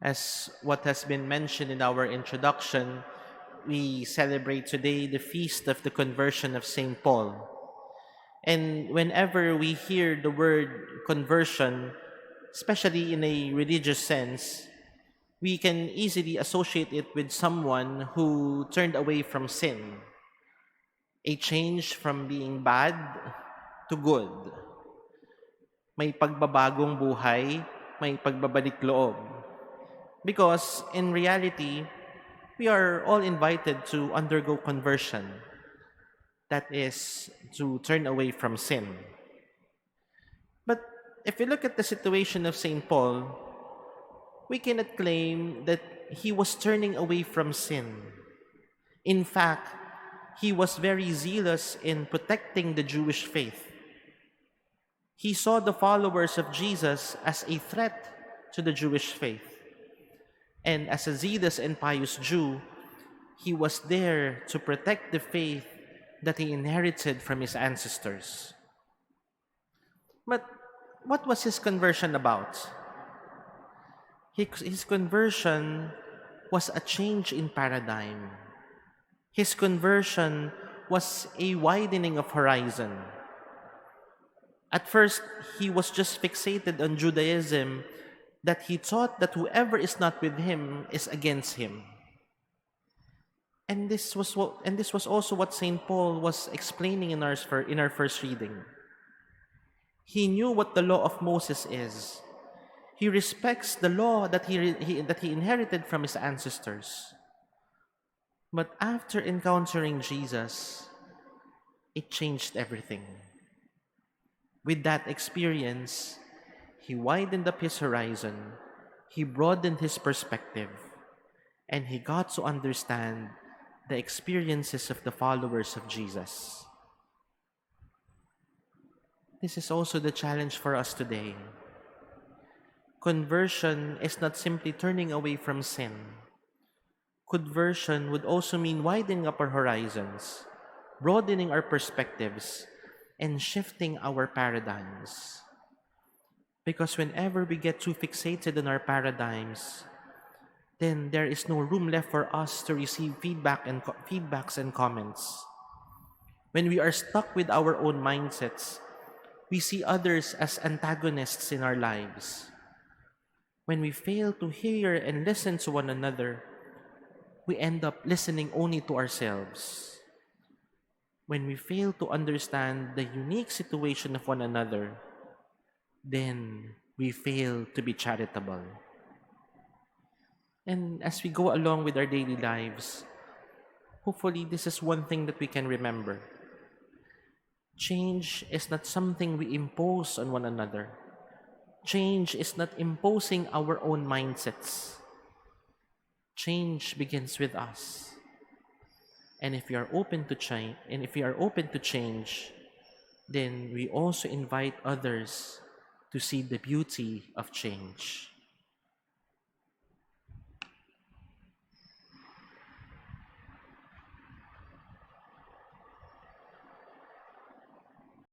As what has been mentioned in our introduction, we celebrate today the feast of the conversion of St. Paul. And whenever we hear the word conversion, especially in a religious sense, we can easily associate it with someone who turned away from sin, a change from being bad to good. May pagbabagong buhay, may pagbabalik loob. Because in reality, we are all invited to undergo conversion. That is, to turn away from sin. But if we look at the situation of St. Paul, we cannot claim that he was turning away from sin. In fact, he was very zealous in protecting the Jewish faith. He saw the followers of Jesus as a threat to the Jewish faith. And as a zealous and pious Jew, he was there to protect the faith that he inherited from his ancestors. But what was his conversion about? His conversion was a change in paradigm. His conversion was a widening of horizon. At first, he was just fixated on Judaism, that he thought that whoever is not with him is against him. And this was also what St. Paul was explaining in our first reading. He knew what the law of Moses is. He respects the law that he inherited from his ancestors. But after encountering Jesus, it changed everything. With that experience, he widened up his horizon, he broadened his perspective, and he got to understand the experiences of the followers of Jesus. This is also the challenge for us today. Conversion is not simply turning away from sin. Conversion would also mean widening up our horizons, broadening our perspectives, and shifting our paradigms. Because whenever we get too fixated on our paradigms, then there is no room left for us to receive feedbacks and comments. When we are stuck with our own mindsets, we see others as antagonists in our lives. When we fail to hear and listen to one another, we end up listening only to ourselves. When we fail to understand the unique situation of one another, then we fail to be charitable. And as we go along with our daily lives, hopefully this is one thing that we can remember. Change is not something we impose on one another. Change is not imposing our own mindsets. Change begins with us. And if we are open to change, then we also invite others to see the beauty of change.